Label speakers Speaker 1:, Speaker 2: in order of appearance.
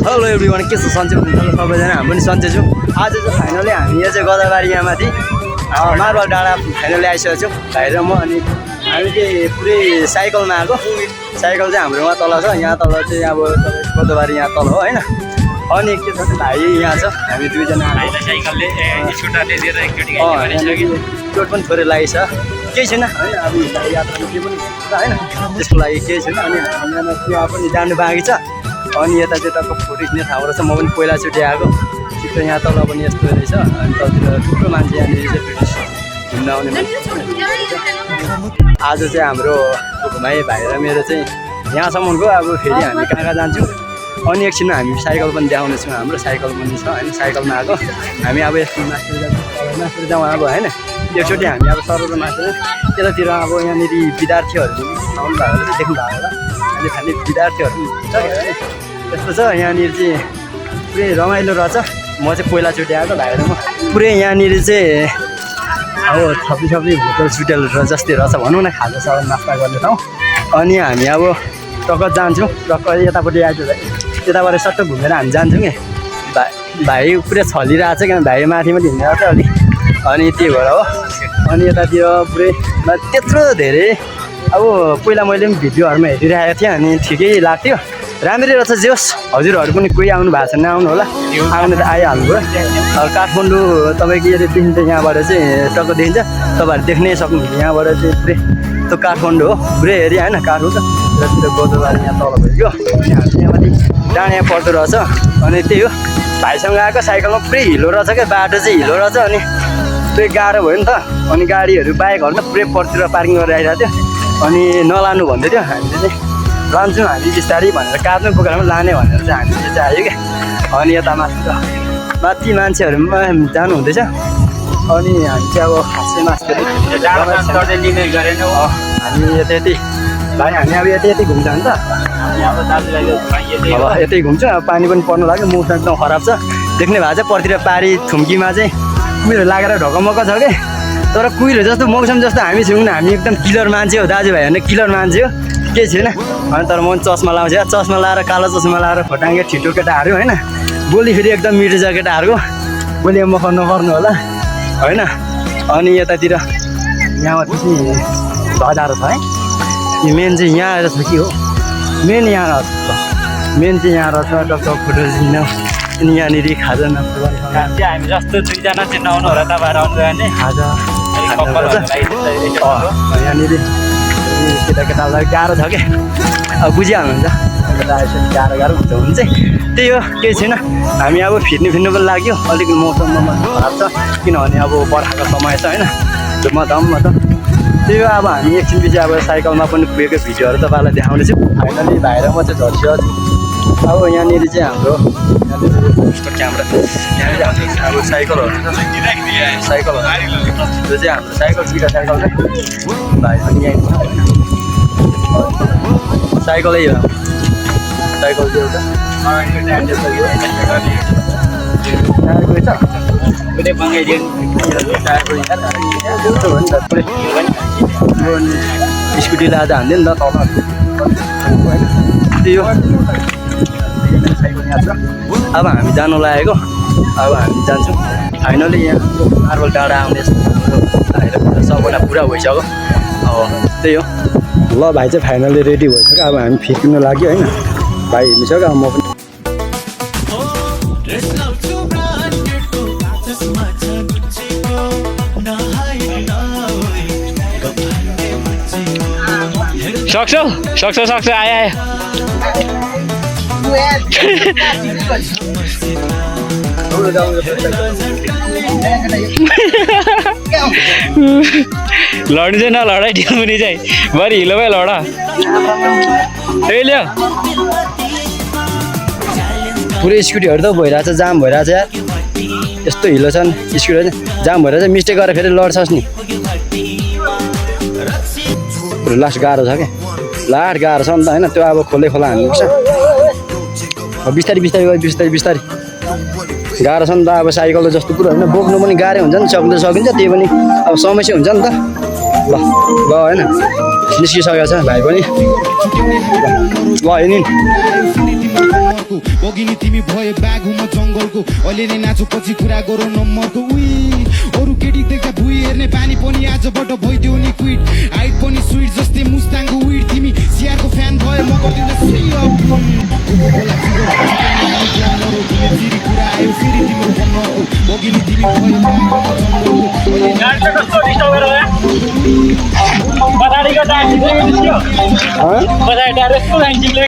Speaker 1: Hello everyone, के छ सन्चै हुनुहुन्छ सबैजना? हामी पनि सन्चै छौँ। आज चाहिँ फाइनली हामी यहाँ चाहिँ गदाबारी यहाँमाथि मार्बल डाँडा फाइनली आइसकेको छौँ भाइ र म। अनि हामी चाहिँ पुरै साइकलमा आएको। साइकल चाहिँ हाम्रो वहाँ तल छ, यहाँ तल चाहिँ अब गदाबारी यहाँ तल हो होइन। अनि के छ भाइ यहाँ छ, हामी दुईजना
Speaker 2: साइकलले स्कुटरले दिएर एकचोटि
Speaker 1: चोट पनि थोरै लागेछ, केही छैन होइन। अब यात्रामा केही पनि होइन, त्यसको लागि केही छैन। अनि हामीलाई त्यहाँ पनि जानु बाँकी छ। अनि यता चाहिँ तपाईँको फोटो खिच्ने ठाउँबाट चाहिँ म पनि पहिलाचोटि आएको। ठिकै यहाँ तल पनि यस्तो रहेछ। अनि तलतिर थुप्रो मान्छे यहाँनिर चाहिँ ब्रिटिस घुम्न आउने मान्छे। आज चाहिँ हाम्रो घुमाइ भाइ र मेरो चाहिँ यहाँसम्मको। अब फेरि हामी कहाँ कहाँ जान्छौँ। अनि एकछिनमा हामी साइकल पनि देखाउनेछौँ। हाम्रो साइकल पनि छ होइन, साइकलमा आएको हामी। अब यस्तो मास्टर जाउँ अब होइन। एकचोटि हामी अब सरल मास्टर त्यतातिर अब यहाँनिर विद्यार्थीहरू आउनु भएको चाहिँ देख्नु भएको होला। अहिले खालि विद्यार्थीहरू छ यस्तो छ यहाँनिर चाहिँ पुरै रमाइलो रहेछ। म चाहिँ पहिलाचोटि आएको भाइ र म। पुरै यहाँनिर चाहिँ अब थपी होटल सुटेल जस्तै रहेछ भनौँ न, खाजा साजा नास्ता गर्ने ठाउँ। अनि हामी अब टक्क जान्छौँ, टक्क यतापट्टि आइज यताबाट सट्ट घुमेर हामी जान्छौँ कि भाइ पुरै छलिरहेको छ किन भाइ माथि माथि हिँडेर छ अलिक। अनि त्यही भएर हो। अनि यतातिर पुरै त्यत्रो धेरै अब पहिला मैले पनि भिडियोहरूमा हेरिरहेको थिएँ। अनि ठिकै लाग्थ्यो, राम्रै रहेछ। जे होस् हजुरहरू पनि कोही आउनु भएको छ नआउनु होला, आउनु त आइहाल्नु भयो। काठमाडौँ तपाईँको यदि देखिन्छ यहाँबाट चाहिँ टक्क देखिन्छ, तपाईँहरू देख्नै सक्नुहुन्छ। यहाँबाट चाहिँ पुरै त्यो काठमाडौँ हो, पुरै एरिया होइन काठमाडौँ। र गदाबारी यहाँ तल भइगयो। अनि हामी यहाँमाथि डाँडा यहाँ पर्दो रहेछ। अनि त्यही हो, भाइसँग आएको साइकलमा पुरै हिलो रहेछ क्या, बाटो चाहिँ हिलो रहेछ। अनि पुरै गाह्रो भयो नि त। अनि गाडीहरू बाइकहरू त पुरै पर्तिर पार्किङ गरेर आइरहेको थियो। अनि नलानु भन्दै थियो, हामीले चाहिँ लान्छौँ हामी बिस्तारै भनेर, काट्नु पुगेर पनि लाने भनेर चाहिँ हामीले चाहिँ आयो क्या। अनि यता माथि मान्छेहरू जानु हुँदैछ। अनि हामी चाहिँ अब खासै मास्टरले हामी यति भाइ हामी अब यति घुम्छ नि त। अब यतै घुम्छ। अब पानी पनि पर्नु लाग्यो, मौसम एकदम खराब छ देख्ने भएको छ। पर्तिर पारी थुम्कीमा चाहिँ कुहिरो लागेर ढकमक्क छ कि, तर कुहिरो जस्तो मौसम जस्तो हामी छौँ न। हामी एकदम किलर मान्छे हो दाजुभाइ, होइन किलर मान्छे हो, केही छैन। अनि तर म चस्मा लाउँछु, चस्मा लाएर कालो चस्मा लाएर खोटाङ्गे छिटो केटाहरू होइन। बोली फेरि एकदम मिठो छ केटाहरूको, बोली मख नपर्नु होला होइन। अनि यतातिर यहाँमाथि चाहिँ धजारो छ है। यो मेन चाहिँ यहाँ आएर छ कि हो, मेन यहाँ रहेछ, मेन चाहिँ यहाँ रहेछ। टक्क फोटो झिक्न। अनि यहाँनिर खाजा नास्ता
Speaker 2: चाहिँ हामी जस्तो दुईजना चाहिँ नआउनु होला, तपाईँहरू आउनु भने
Speaker 1: खाजा यहाँनिर केटाकेटालाई गाह्रो छ क्या, अब बुझिहाल्नुहुन्छ। गाह्रो हुन्छ चाहिँ त्यही हो, केही छैन। हामी अब फिर्नु पनि लाग्यो। अलिक मौसममा खराब छ किनभने अब बर्खाको समय छ होइन, धुम्म त। त्यही हो, अब हामी एकछिन पछि अब साइकलमा पनि पुगेको भिडियोहरू तपाईँलाई देखाउनेछु। फाइनली भाइ र म चाहिँ झर्सियो। अब यहाँनिर चाहिँ हाम्रो क्यामेरा यहाँनिर अब साइकलहरू छ, साइकलहरू त्यो चाहिँ हाम्रो साइकल दुईवटा साइकल छ भाइ पनि यहीँ साइकलै हो। साइकल चाहिँ एउटा स्कुटी लाँदा हान्थ्यो नि त तल होइन। त्यही हो, साइकल यहाँ छ। अब हामी जानु लागेको, अब हामी जान्छौँ फाइनली। यहाँ मार्बल डाँडा आउने सबैजना पुरा भइसक्यो। अब त्यही हो, ल भाइ चाहिँ फाइनली रेडी भइसक्यो। अब हामी फिर्किनु लाग्यो होइन, भाइ हिँडिसक्यो। अब म पनि
Speaker 2: सक्छ आयो लड्नु चाहिँ नलडाइ मुनि चाहिँ बरी हिलो भए लड ल्याउ।
Speaker 1: पुरै स्कुटीहरू त भइरहेछ, जाम भइरहेछ यार। यस्तो हिलो छन् स्कुटीहरू चाहिँ जाम भइरहेछ, मिस्टेक गरेर फेरि लड्छस् नि। लास्ट गाह्रो छ क्या, लास्ट गाह्रो छ नि त होइन। त्यो अब खोला हान्नुपर्छ, बिस्तारी गाह्रो छ नि त। अब साइकल जस्तो कुरो होइन, बोक्नु पनि गाह्रो हुन्छ नि, सकिन्छ त्यही पनि अब समस्या हुन्छ नि त। ल होइन निस्किसकेको छ भाइ पनि, ल हिँड्नु।
Speaker 3: बगिनी तिमी भयो बाघुमा जङ्गलको अहिले नै नाचो पछि कुरा गरौँ नम्बरको उही अरू केटी देख्दा भुइँ हेर्ने बानी पनि आजबाट भइदियो नि क्विट हाइट पनि स्विट जस्तै मुस्ताङको विट तिमी सियारको फ्यान भयो म गर्दिन फ्री अफ फेरि कुरा आयो फेरि तिम्रो भन्नको बगिनी तिमी भयो बाघुमा जङ्गलको अहिले
Speaker 2: पछाडिको डान्सिङले